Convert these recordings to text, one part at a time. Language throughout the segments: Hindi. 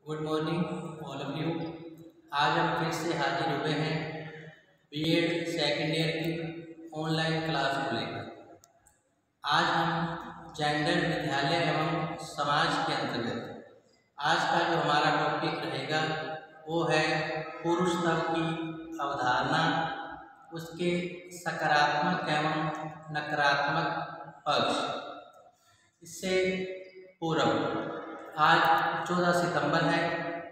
Good morning all of you. आज हम फिर से हाजिर हुए हैं बीएड सेकेंड ईयर की ऑनलाइन क्लास को लेकर। आज हम जेंडर विद्यालय एवं समाज के अंतर्गत आज का जो हमारा टॉपिक रहेगा वो है पुरुषत्व की अवधारणा, उसके सकारात्मक एवं नकारात्मक पक्ष। इससे पूर्व आज 14 सितंबर है,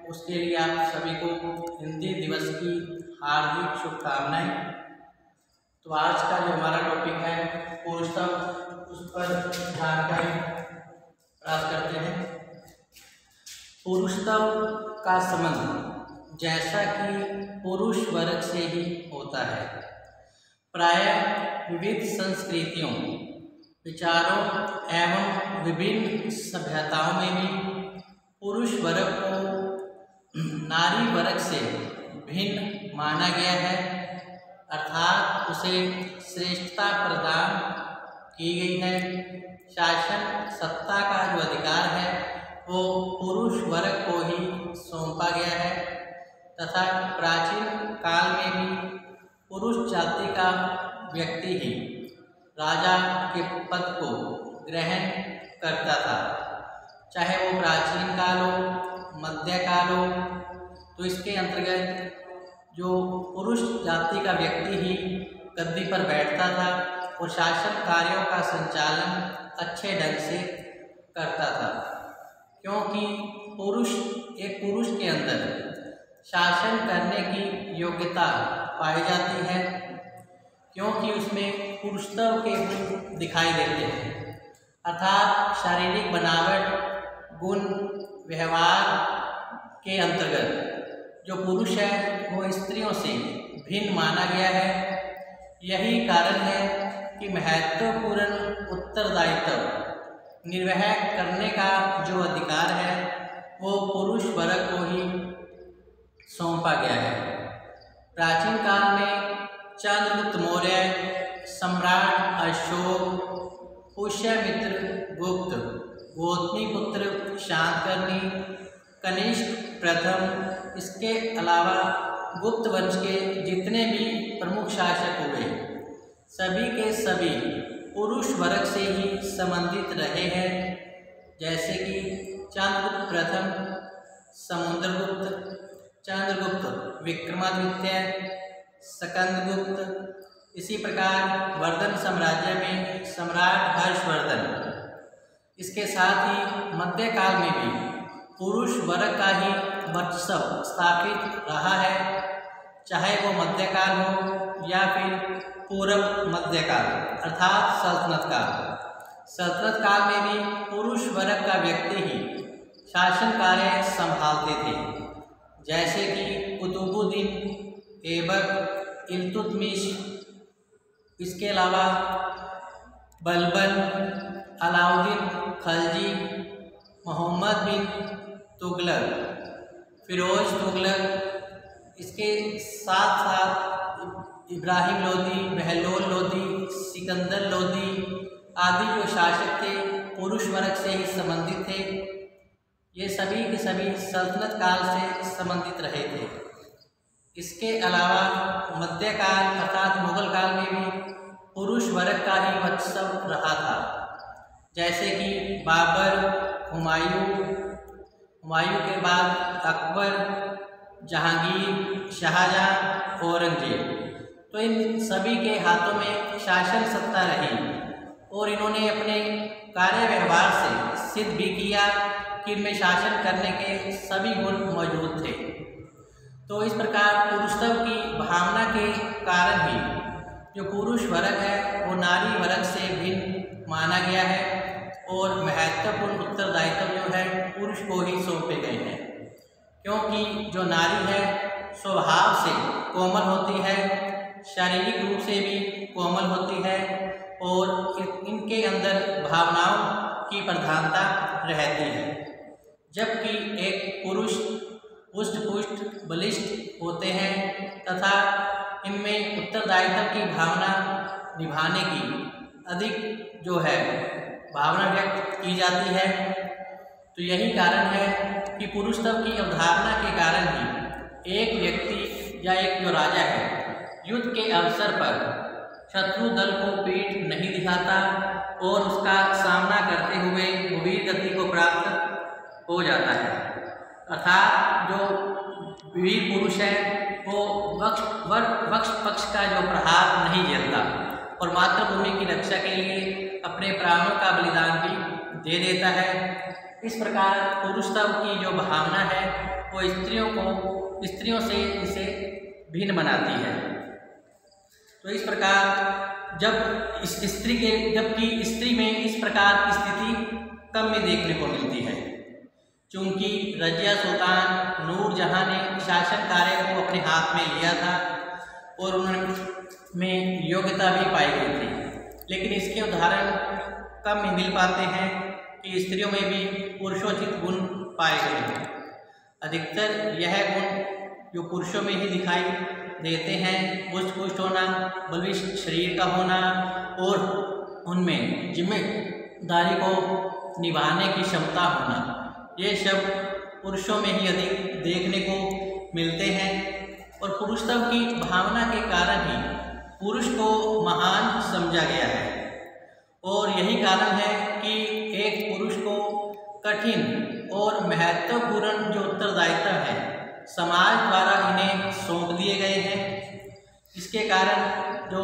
उसके लिए आप सभी को हिंदी दिवस की हार्दिक शुभकामनाएं। तो आज का जो हमारा टॉपिक है पुरुषत्व, उस पर जानकारी प्राप्त करते हैं। पुरुषत्व का संबंध जैसा कि पुरुष वर्ग से ही होता है, प्रायः विविध संस्कृतियों, विचारों एवं विभिन्न सभ्यताओं में भी पुरुष वर्ग को नारी वर्ग से भिन्न माना गया है, अर्थात उसे श्रेष्ठता प्रदान की गई है। शासन सत्ता का जो अधिकार है वो पुरुष वर्ग को ही सौंपा गया है तथा प्राचीन काल में भी पुरुष जाति का व्यक्ति ही राजा के पद को ग्रहण करता था, चाहे वो प्राचीन काल हो, मध्यकाल हो। तो इसके अंतर्गत जो पुरुष जाति का व्यक्ति ही गद्दी पर बैठता था और शासन कार्यों का संचालन अच्छे ढंग से करता था, क्योंकि एक पुरुष के अंदर शासन करने की योग्यता पाई जाती है, क्योंकि उसमें पुरुषत्व के गुण दिखाई देते हैं, अर्थात शारीरिक बनावट, गुण, व्यवहार के अंतर्गत जो पुरुष है वो स्त्रियों से भिन्न माना गया है। यही कारण है कि महत्वपूर्ण उत्तरदायित्व निर्वह करने का जो अधिकार है वो पुरुष वर्ग को ही सौंपा गया है। प्राचीन काल में चंद्रगुप्त मौर्य, सम्राट अशोक, पुष्यमित्र गुप्त, गौतमीपुत्र शातकर्णी, कनिष्क प्रथम, इसके अलावा गुप्त वंश के जितने भी प्रमुख शासक हुए सभी के सभी पुरुष वर्ग से ही संबंधित रहे हैं। जैसे कि चंद्रगुप्त प्रथम, समुद्रगुप्त, चंद्रगुप्त विक्रमादित्य, स्कंदगुप्त, इसी प्रकार वर्धन साम्राज्य में सम्राट हर्षवर्धन। इसके साथ ही मध्यकाल में भी पुरुष वर्ग का ही वर्चस्व स्थापित रहा है, चाहे वो मध्यकाल हो या फिर पूर्व मध्यकाल अर्थात सल्तनत काल। सल्तनत काल में भी पुरुष वर्ग का व्यक्ति ही शासन कार्य संभालते थे, जैसे कि कुतुबुद्दीन ऐबक, इल्तुतमिश, इसके अलावा बलबन, अलाउद्दीन खलजी, मोहम्मद बिन तुगलक, फिरोज तुगलक, इसके साथ साथ इब्राहिम लोदी, बहलोल लोदी, सिकंदर लोदी आदि जो शासक थे पुरुष वर्ग से ही संबंधित थे। ये सभी के सभी सल्तनत काल से संबंधित रहे थे। इसके अलावा मध्यकाल अर्थात मुगल काल में भी पुरुष वर्ग का ही वर्चस्व रहा था, जैसे कि बाबर, हुमायूं के बाद अकबर, जहांगीर, शाहजहां, औरंगजेब। तो इन सभी के हाथों में शासन सत्ता रही और इन्होंने अपने कार्य व्यवहार से सिद्ध भी किया कि इनमें शासन करने के सभी गुण मौजूद थे। तो इस प्रकार पुरुषत्व की भावना के कारण ही जो पुरुष वर्ग है वो नारी वर्ग से भिन्न माना गया है और महत्वपूर्ण उत्तरदायित्व जो है पुरुष को ही सौंपे गए हैं, क्योंकि जो नारी है स्वभाव से कोमल होती है, शारीरिक रूप से भी कोमल होती है और इनके अंदर भावनाओं की प्रधानता रहती है, जबकि एक पुरुष पुष्ट बलिष्ठ होते हैं तथा इनमें उत्तरदायित्व की भावना निभाने की अधिक जो है भावना व्यक्त की जाती है। तो तो यही कारण है कि पुरुषत्व की अवधारणा के कारण ही एक व्यक्ति या एक जो राजा है युद्ध के अवसर पर शत्रु दल को पीठ नहीं दिखाता और उसका सामना करते हुए वीर गति को प्राप्त हो जाता है। अर्थात जो वीर पुरुष है वो वक्ष पक्ष का जो प्रहार नहीं झेलता और मातृभूमि की रक्षा के लिए अपने प्राणों का बलिदान भी दे देता है। इस प्रकार पुरुषत्व की जो भावना है वो स्त्रियों से इसे भिन्न बनाती है। तो इस प्रकार जबकि स्त्री में इस प्रकार की स्थिति कम में देखने को मिलती है, चूँकि रजिया सुल्तान नूरजहाँ ने शासन कार्य को अपने हाथ में लिया था और उनमें योग्यता भी पाई गई थी, लेकिन इसके उदाहरण कम में मिल पाते हैं कि स्त्रियों में भी पुरुषोचित गुण पाए गए हैं। अधिकतर यह गुण जो पुरुषों में ही दिखाई देते हैं, पुष्ट होना, बलिष्ठ शरीर का होना और उनमें जिम्मेदारी को निभाने की क्षमता होना, ये सब पुरुषों में ही अधिक देखने को मिलते हैं। और पुरुषत्व की भावना के कारण ही पुरुष को महान समझा गया है और यही कारण है कि एक पुरुष को कठिन और महत्वपूर्ण जो उत्तरदायित्व है समाज द्वारा इन्हें सौंप दिए गए हैं। इसके कारण जो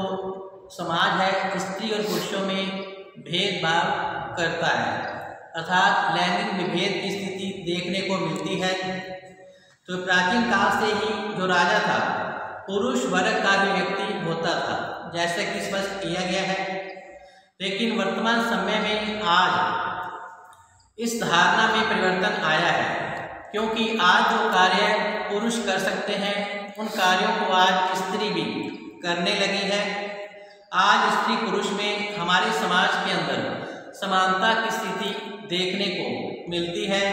समाज है स्त्री और पुरुषों में भेदभाव करता है, अर्थात लैंगिक विभेद की स्थिति देखने को मिलती है। तो प्राचीन काल से ही जो राजा था पुरुष वर्ग का ही व्यक्ति होता था, जैसे कि स्पष्ट किया गया है। लेकिन वर्तमान समय में आज इस धारणा में परिवर्तन आया है, क्योंकि आज जो कार्य पुरुष कर सकते हैं उन कार्यों को आज स्त्री भी करने लगी है। आज स्त्री पुरुष में हमारे समाज के अंदर समानता की स्थिति देखने को मिलती है।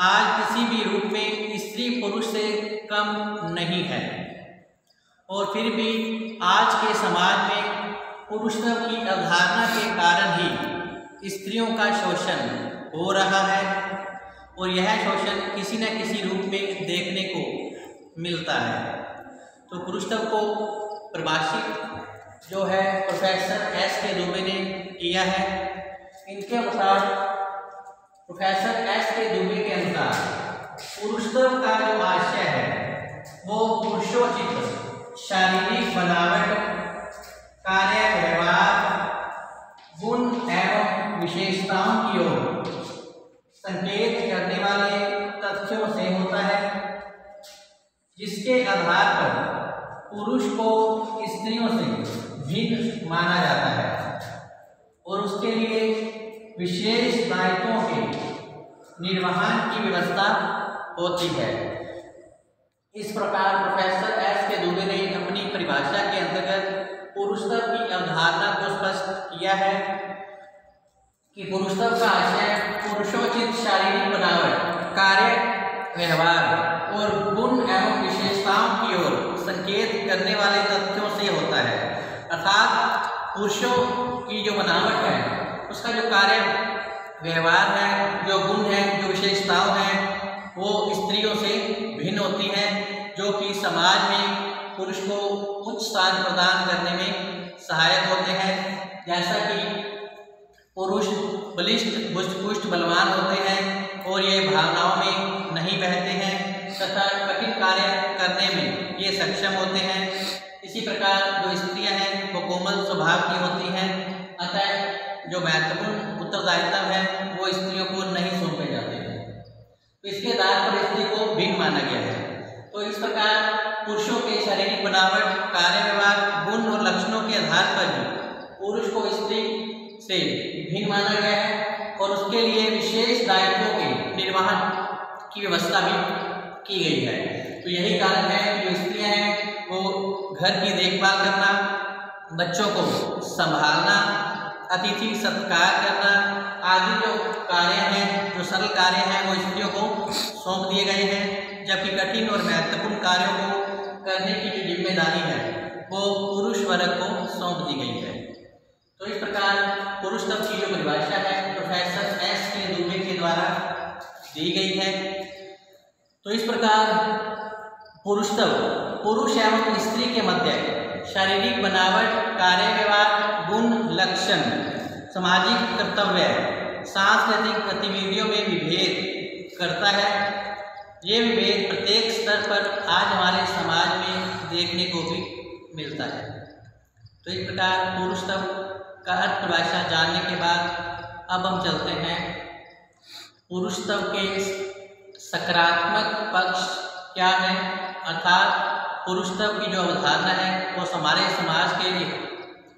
आज किसी भी रूप में स्त्री पुरुष से कम नहीं है और फिर भी आज के समाज में पुरुषत्व की अवधारणा के कारण ही स्त्रियों का शोषण हो रहा है और यह शोषण किसी न किसी रूप में देखने को मिलता है। तो पुरुषत्व को परिभाषित जो है प्रोफेसर एस के दुबे ने किया है। इनके अनुसार प्रोफेसर एस के दुबे के अनुसार पुरुषत्व का जो आशय है वो पुरुषोचित शारीरिक बनावट, कार्य व्यवहार, गुण एवं विशेषताओं की ओर संकेत करने वाले तथ्यों से होता है, जिसके आधार पर पुरुष को स्त्रियों से भिन्न माना जाता है और उसके लिए विशेष दायित्वों के निर्वहन की व्यवस्था होती है। इस प्रकार प्रोफेसर एस के दुबे ने अपनी परिभाषा के अंतर्गत पुरुषत्व की अवधारणा को स्पष्ट किया है कि पुरुषत्व का आशय पुरुषोचित शारीरिक बनावट, कार्य व्यवहार और गुण एवं विशेषताओं की ओर संकेत करने वाले तथ्यों से होता है। अर्थात पुरुषों की जो बनावट है उसका जो कार्य व्यवहार है, जो गुण है, जो विशेषताओं हैं वो स्त्रियों से भिन्न होती हैं, जो कि समाज में पुरुष को उच्च स्थान प्रदान करने में सहायक होते हैं। जैसा कि पुरुष बलिष्ठ, पुष्ट, बलवान होते हैं और ये भावनाओं में नहीं बहते हैं तथा कठिन कार्य करने में ये सक्षम होते हैं। इसी प्रकार जो स्त्रियां हैं वो कोमल स्वभाव की होती हैं, अतः जो महत्वपूर्ण उत्तरदायित्व है वो स्त्रियों को नहीं सौंपे जाते हैं। तो इसके आधार पर स्त्री को भिन्न माना गया है। तो इस प्रकार पुरुषों के शारीरिक बनावट, कार्य व्यवहार, गुण और लक्षणों के आधार पर ही पुरुष को स्त्री से भिन्न माना गया है और उसके लिए विशेष दायित्वों के निर्वहन की व्यवस्था भी की गई है। तो यही कारण है कि जो स्त्रियां हैं वो घर की देखभाल करना, बच्चों को संभालना, अतिथि सत्कार करना आदि जो कार्य हैं, जो सरल कार्य हैं वो स्त्रियों को सौंप दिए गए हैं, जबकि कठिन और महत्वपूर्ण कार्यों को करने की जो जिम्मेदारी है वो पुरुष वर्ग को सौंप दी गई है। तो इस प्रकार पुरुषत्व की जो परिभाषा है प्रोफेसर एस के दुबे के द्वारा दी गई है। तो इस प्रकार पुरुषत्व पुरुष एवं स्त्री के मध्य शारीरिक बनावट, कार्य व्यवहार, गुण, लक्षण, सामाजिक कर्तव्य, सांस्कृतिक गतिविधियों में विभेद करता है। ये विभेद प्रत्येक स्तर पर आज हमारे समाज में देखने को भी मिलता है। तो इस प्रकार पुरुषत्व का अर्थ परिभाषा जानने के बाद अब हम चलते हैं पुरुषत्व के सकारात्मक पक्ष क्या है, अर्थात पुरुषत्व की जो अवधारणा है वो हमारे समाज के लिए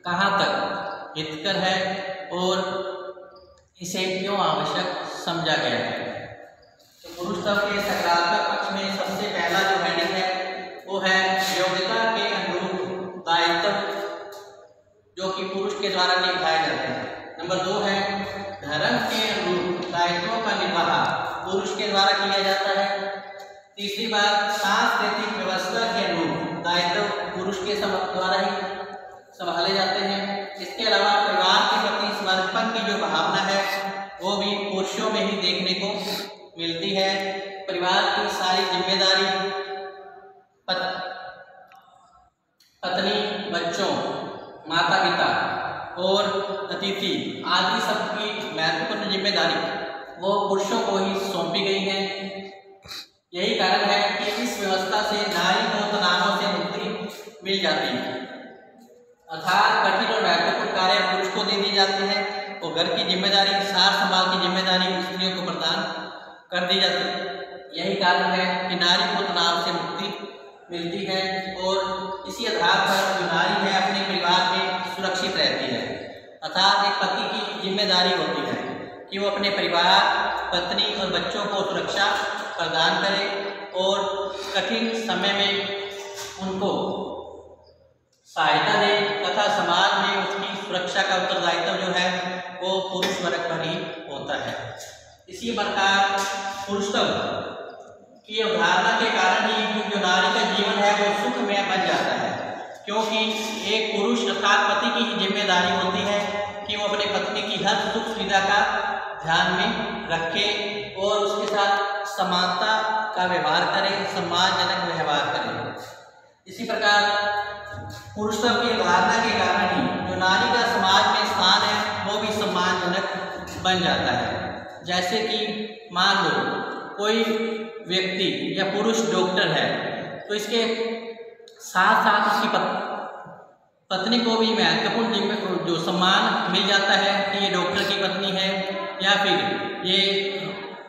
कहाँ तक हितकर है और इसे क्यों आवश्यक समझा गया है। तो पुरुषत्व के सकारात्मक पक्ष में सबसे पहला जो हेडिंग है वो है योग्यता के अनुरूप दायित्व जो कि पुरुष के द्वारा निभाए जाते हैं। नंबर 2 है धर्म के अनुरूप दायित्वों का निर्वाह पुरुष के द्वारा किया जाता है। तीसरी बात सांस्कृतिक व्यवस्था के अनुरूप दायित्व पुरुष के द्वारा ही संभाले जाते हैं। इसके अलावा परिवार के प्रति समर्पण की जो भावना है वो भी पुरुषों में ही देखने को मिलती है। परिवार की सारी जिम्मेदारी पत्नी, बच्चों, माता पिता और अतिथि आदि सबकी महत्वपूर्ण जिम्मेदारी वो पुरुषों को ही सौंपी गई है। यही कारण है कि इस व्यवस्था से नारी को तनावों से मुक्ति मिल जाती है, अर्थात कठिन और महत्वपूर्ण कार्य पुरुष को दे दी जाते हैं और घर की जिम्मेदारी, सार संभाल की जिम्मेदारी स्त्रियों को प्रदान कर दी जाती है। यही कारण है कि नारी को तनाव से मुक्ति मिलती है और इसी आधार पर जो नारी है अपने परिवार में सुरक्षित रहती है। अर्थात एक पति की जिम्मेदारी होती है कि वो अपने परिवार, पत्नी और बच्चों को सुरक्षा प्रदान करे और कठिन समय में उनको सहायता दे तथा समाज में उसकी सुरक्षा का उत्तरदायित्व जो है वो पुरुष वर्ग पर ही होता है। इसी प्रकार पुरुषत्व की अवधारणा के कारण ही जो नारी का जीवन है वो सुखमय बन जाता है, क्योंकि एक पुरुष अर्थात पति की ही जिम्मेदारी होती है कि वो अपने पत्नी की हर सुख सुविधा का ध्यान में रखे और उसके साथ समानता का व्यवहार करे, सम्मानजनक व्यवहार करे। इसी प्रकार पुरुषत्व की अवधारणा के कारण ही जो नारी का समाज में स्थान है वो भी सम्मानजनक बन जाता है। जैसे कि मान लो कोई व्यक्ति या पुरुष डॉक्टर है तो इसके साथ साथ उसकी पत्नी को भी महत्वपूर्ण जो सम्मान मिल जाता है कि ये डॉक्टर की पत्नी है या फिर ये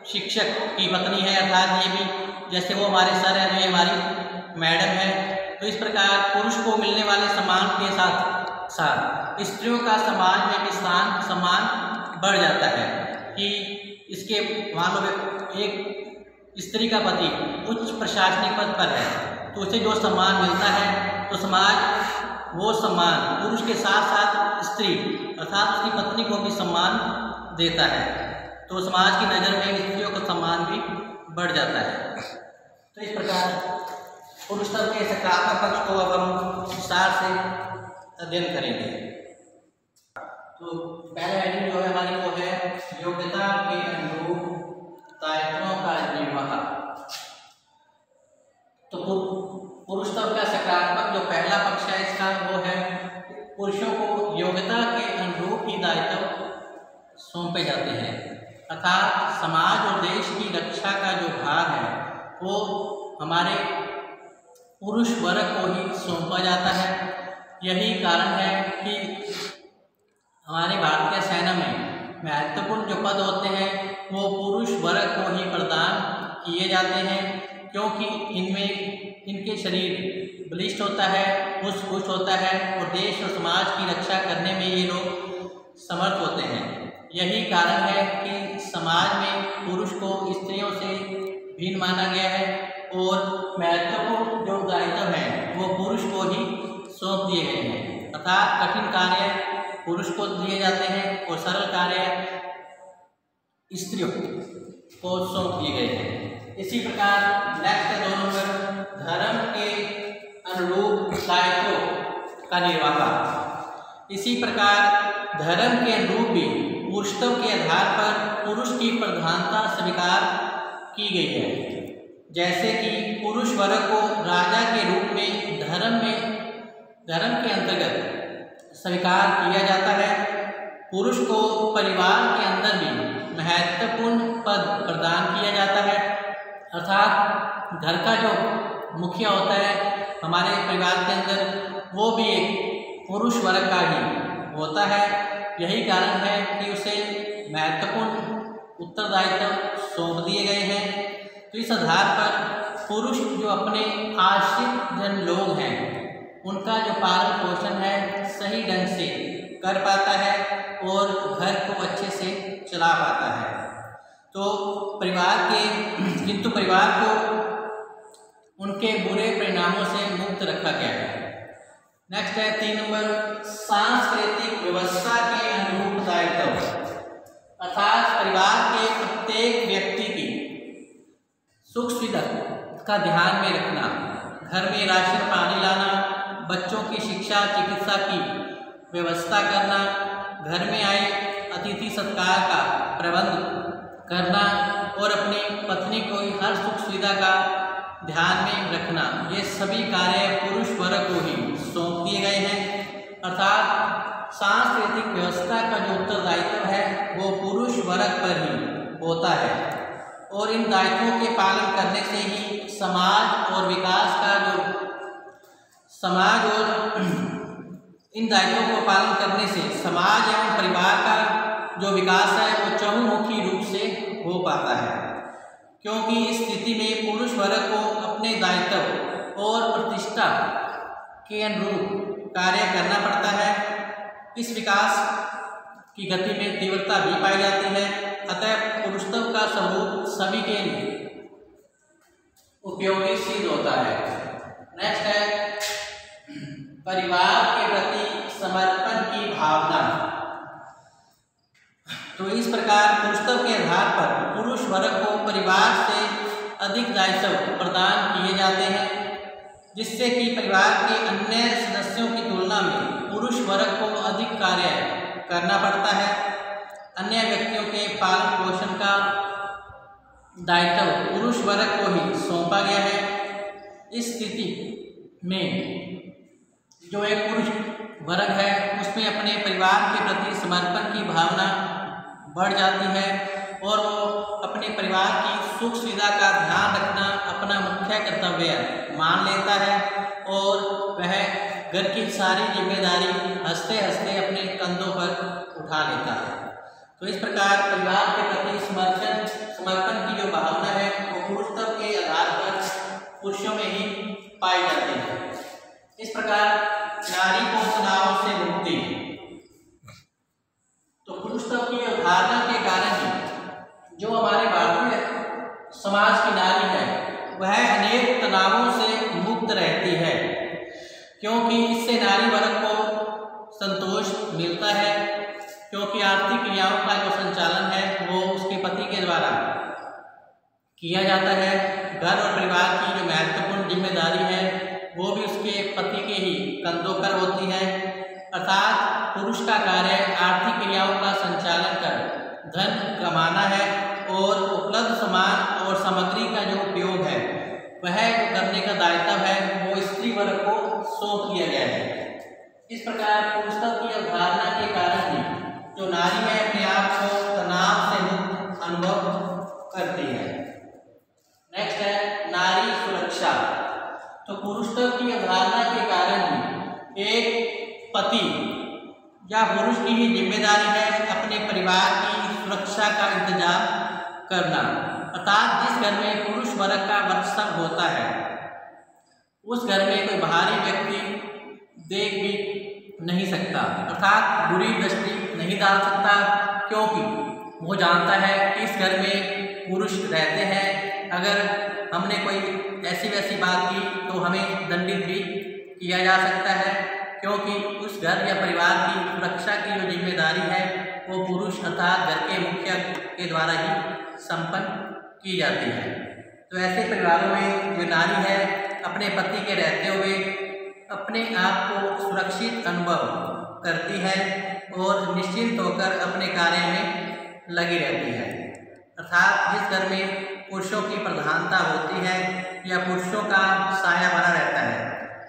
शिक्षक की पत्नी है, अर्थात ये भी जैसे वो हमारे सर है तो ये हमारी मैडम है। तो इस प्रकार पुरुष को मिलने वाले सम्मान के साथ साथ स्त्रियों का समाज में भी सम्मान बढ़ जाता है कि इसके मान लो एक स्त्री का पति उच्च प्रशासनिक पद पर है तो उसे जो सम्मान मिलता है तो समाज वो सम्मान पुरुष के साथ साथ स्त्री अर्थात उसकी पत्नी को भी सम्मान देता है। तो समाज की नज़र में स्त्रियों का सम्मान भी बढ़ जाता है। तो इस प्रकार पुरुषत्व के सकारात्मक पक्ष को अब हम विस्तार से अध्ययन करेंगे। तो पहला हेडिंग जो है हमारी वो है योग्यता के अनुरूप दायित्वों का निर्वाह। तो पुरुषत्व का सकारात्मक जो पहला पक्ष है इसका वो है पुरुषों को योग्यता के अनुरूप ही दायित्व सौंपे जाते हैं, अर्थात समाज और देश की रक्षा का जो भार है वो हमारे पुरुष वर्ग को ही सौंपा जाता है। यही कारण है कि हमारे भारतीय सेना में महत्वपूर्ण जो पद होते हैं वो पुरुष वर्ग को ही प्रदान किए जाते हैं, क्योंकि इनमें इनके शरीर बलिष्ठ होता है, पुष्ट होता है और देश और समाज की रक्षा करने में ये लोग समर्थ होते हैं। यही कारण है कि समाज में पुरुष को स्त्रियों से भिन्न माना गया है और महत्वपूर्ण जो दायित्व है वो पुरुष को ही सौंप दिए गए हैं, अर्थात कठिन कार्य पुरुष को दिए जाते हैं और सरल कार्य स्त्रियों को सौंप दिए गए हैं। इसी प्रकार नेक्स्ट 2 नंबर धर्म के अनुरूप दायित्वों का निर्वाह। इसी प्रकार धर्म के अनुरूप भी पुरुषत्व के आधार पर पुरुष की प्रधानता स्वीकार की गई है। जैसे कि पुरुष वर्ग को राजा के रूप में धर्म के अंतर्गत स्वीकार किया जाता है। पुरुष को परिवार के अंदर भी महत्वपूर्ण पद प्रदान किया जाता है, अर्थात घर का जो मुखिया होता है हमारे परिवार के अंदर वो भी एक पुरुष वर्ग का ही होता है। यही कारण है कि उसे महत्वपूर्ण उत्तरदायित्व सौंप दिए गए हैं। तो इस आधार पर पुरुष जो अपने आश्रित जन लोग हैं उनका जो पालन पोषण है सही ढंग से कर पाता है और घर को अच्छे से चला पाता है। तो किंतु परिवार को उनके बुरे परिणामों से मुक्त रखा गया है। नेक्स्ट है 3 नंबर, सांस्कृतिक व्यवस्था के अनुरूप दायित्व, अर्थात परिवार के प्रत्येक व्यक्ति की सुख सुविधा का ध्यान में रखना, घर में राशन पानी लाना, बच्चों की शिक्षा चिकित्सा की व्यवस्था करना, घर में आए अतिथि सत्कार का प्रबंध करना और अपनी पत्नी को हर सुख सुविधा का ध्यान में रखना, ये सभी कार्य पुरुष वर्ग को ही सौंप दिए गए हैं। अर्थात सांस्कृतिक व्यवस्था का जो उत्तरदायित्व है वो पुरुष वर्ग पर ही होता है और इन दायित्वों के पालन करने से ही समाज और विकास का इन दायित्वों को पालन करने से समाज एवं परिवार का जो विकास है वो चहुमुखी रूप से हो पाता है, क्योंकि इस स्थिति में पुरुष वर्ग को अपने दायित्व और प्रतिष्ठा के अनुरूप कार्य करना पड़ता है। इस विकास की गति में तीव्रता भी पाई जाती है। अतः पुरुषत्व का स्वरूप सभी के लिए उपयोगी सिद्ध होता है। नेक्स्ट है परिवार के प्रति समर्पण की भावना। तो इस प्रकार पुरुषत्व के आधार पर पुरुष वर्ग को परिवार से अधिक दायित्व प्रदान किए जाते हैं, जिससे कि परिवार के अन्य सदस्यों की तुलना में पुरुष वर्ग को अधिक कार्य करना पड़ता है। अन्य व्यक्तियों के पालन पोषण का दायित्व पुरुष वर्ग को ही सौंपा गया है। इस स्थिति में जो एक पुरुष वर्ग है उसमें अपने परिवार के प्रति समर्पण की भावना बढ़ जाती है और वो अपने परिवार की सुख सुविधा का ध्यान रखना अपना मुख्य कर्तव्य मान लेता है और वह घर की सारी जिम्मेदारी हंसते हंसते अपने कंधों पर उठा लेता है। तो इस प्रकार परिवार के प्रति समर्पण की जो भावना है वो पुरुषत्व के आधार पर पुरुषों में ही पाई जाती है। इस प्रकार नारी को तनाव से मुक्ति, तो पुरुषत्व की अवधारणा के कारण ही जो हमारे भारतीय समाज की नारी है वह अनेक तनावों से मुक्त रहती है, क्योंकि इससे नारी वर्ग को संतोष मिलता है, क्योंकि आर्थिक क्रियाओं का जो संचालन है वो उसके पति के द्वारा किया जाता है। घर और परिवार की जो महत्वपूर्ण जिम्मेदारी है वो भी उसके पति के ही कंधों पर होती है। अर्थात पुरुष का कार्य आर्थिक क्रियाओं का संचालन कर धन कमाना है और उपलब्ध सामान और सामग्री का जो उपयोग है वह करने का दायित्व है वो स्त्री वर्ग को सौंप दिया गया है। इस प्रकार पुरुषत्व की अवधारणा के कारण ही जो नारी है अपने आप को तनाव से मुक्त अनुभव करती है। नेक्स्ट है नारी सुरक्षा। तो पुरुषत्व की अवधारणा के कारण ही एक पति या पुरुष की ही जिम्मेदारी है अपने परिवार की सुरक्षा का इंतजाम करना। अर्थात जिस घर में पुरुष वर्ग का वर्चस्व होता है उस घर में कोई बाहरी व्यक्ति देख भी नहीं सकता, अर्थात बुरी दृष्टि नहीं डाल सकता, क्योंकि वो जानता है कि इस घर में पुरुष रहते हैं। अगर हमने कोई ऐसी वैसी बात की तो हमें दंडित भी किया जा सकता है, क्योंकि उस घर या परिवार की सुरक्षा की जो जिम्मेदारी है वो पुरुष अर्थात घर के मुखिया के द्वारा ही संपन्न की जाती है। तो ऐसे परिवारों में जो नारी है अपने पति के रहते हुए अपने आप को सुरक्षित अनुभव करती है और निश्चिंत होकर अपने कार्य में लगी रहती है। अर्थात जिस घर में पुरुषों की प्रधानता होती है या पुरुषों का साया बना रहता है,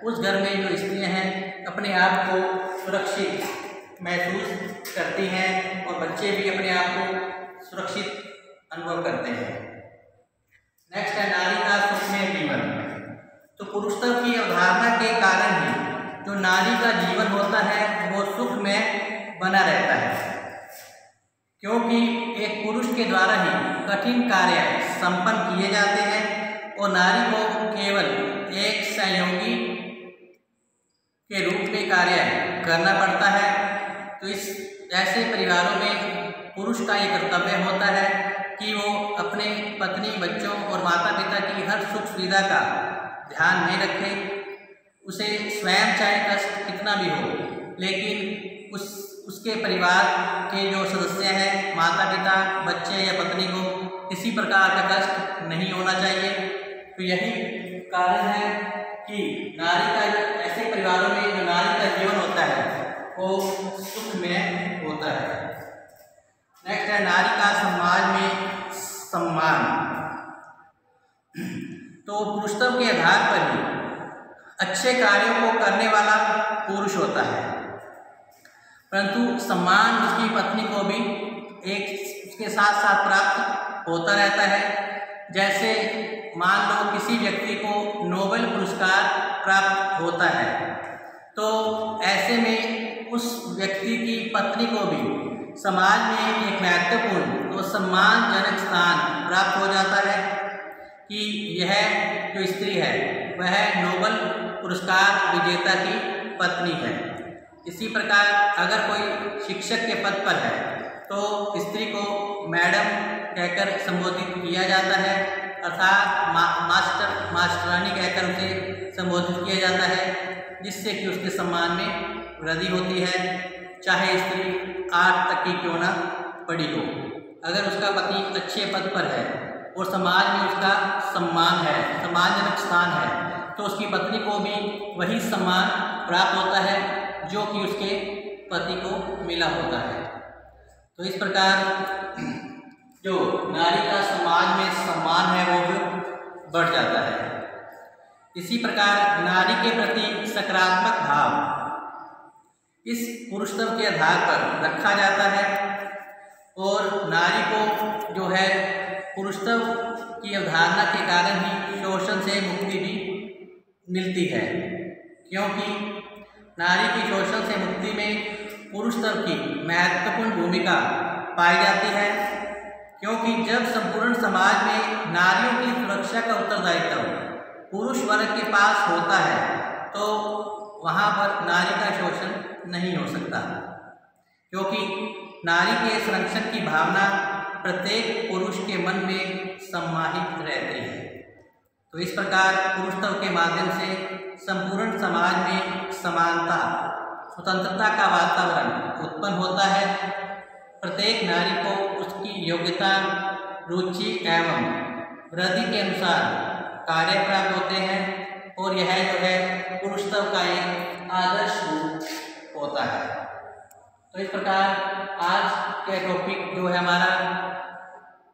उस घर में जो स्त्रियां हैं अपने आप को सुरक्षित महसूस करती हैं और बच्चे भी अपने आप को सुरक्षित अनुभव करते हैं। नेक्स्ट है नारी का सुखमय जीवन। तो पुरुषत्व की अवधारणा के कारण ही जो नारी का जीवन होता है वो सुख में बना रहता है, क्योंकि एक पुरुष के द्वारा ही कठिन कार्य संपन्न किए जाते हैं और नारी को केवल एक सहयोगी के रूप में कार्य करना पड़ता है। तो इस ऐसे परिवारों में पुरुष का ये कर्तव्य होता है कि वो अपने पत्नी, बच्चों और माता पिता की हर सुख सुविधा का ध्यान नहीं रखे। उसे स्वयं चाहे कष्ट कितना भी हो, लेकिन उसके परिवार के जो सदस्य हैं, माता पिता, बच्चे या पत्नी को किसी प्रकार का कष्ट नहीं होना चाहिए। तो यही कारण है कि नारी का ऐसे परिवारों में जो नारी का जीवन होता है वो सुख में होता है। नेक्स्ट है नारी का समाज में सम्मान। तो पुरुषत्व के आधार पर ही अच्छे कार्यों को करने वाला पुरुष होता है, परंतु सम्मान उसकी पत्नी को भी एक उसके साथ साथ प्राप्त होता रहता है। जैसे मान लो किसी व्यक्ति को नोबेल पुरस्कार प्राप्त होता है, तो ऐसे में उस व्यक्ति की पत्नी को भी समाज में एक महत्वपूर्ण और सम्मानजनक स्थान प्राप्त हो जाता है कि यह जो स्त्री है वह नोबेल पुरस्कार विजेता की पत्नी है। इसी प्रकार अगर कोई शिक्षक के पद पर है तो स्त्री को मैडम कहकर संबोधित किया जाता है, अर्थात मास्टर, मास्टरानी कहकर उसे संबोधित किया जाता है, जिससे कि उसके सम्मान में वृद्धि होती है, चाहे स्त्री 8 तक की क्यों ना पढ़ी हो। अगर उसका पति अच्छे पद पर है और समाज में उसका सम्मान है, सम्मानजनक स्थान है, तो उसकी पत्नी को भी वही सम्मान प्राप्त होता है जो कि उसके पति को मिला होता है। तो इस प्रकार जो नारी का समाज में सम्मान है वो भी बढ़ जाता है। इसी प्रकार नारी के प्रति सकारात्मक भाव इस पुरुषत्व के आधार पर रखा जाता है और नारी को जो है पुरुषत्व की अवधारणा के कारण ही शोषण से मुक्ति भी मिलती है, क्योंकि नारी की शोषण से मुक्ति में पुरुषत्व की महत्वपूर्ण भूमिका पाई जाती है, क्योंकि जब संपूर्ण समाज में नारियों की सुरक्षा का उत्तरदायित्व पुरुष वर्ग के पास होता है तो वहाँ पर नारी का शोषण नहीं हो सकता, क्योंकि नारी के संरक्षण की भावना प्रत्येक पुरुष के मन में सम्मानित रहती है। तो इस प्रकार पुरुषत्व के माध्यम से संपूर्ण समाज में समानता, स्वतंत्रता का वातावरण उत्पन्न होता है। प्रत्येक नारी को उसकी योग्यता, रुचि एवं वृद्धि के अनुसार कार्य प्राप्त होते हैं और यह जो है पुरुषत्व का एक आदर्श रूप होता है। तो इस प्रकार आज के टॉपिक जो है हमारा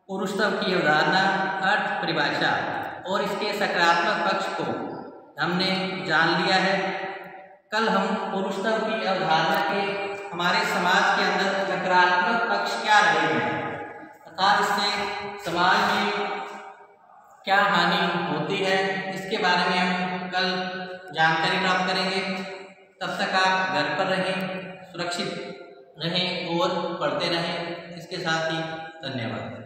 पुरुषत्व की अवधारणा, अर्थ, परिभाषा और इसके सकारात्मक पक्ष को हमने जान लिया है। कल हम पुरुषत्व की अवधारणा के हमारे समाज के अंदर नकारात्मक पक्ष क्या रहे हैं, अर्थात इससे समाज में क्या हानि होती है, इसके बारे में हम कल जानकारी प्राप्त करेंगे। तब तक आप घर पर रहें, सुरक्षित रहें और पढ़ते रहें। इसके साथ ही धन्यवाद।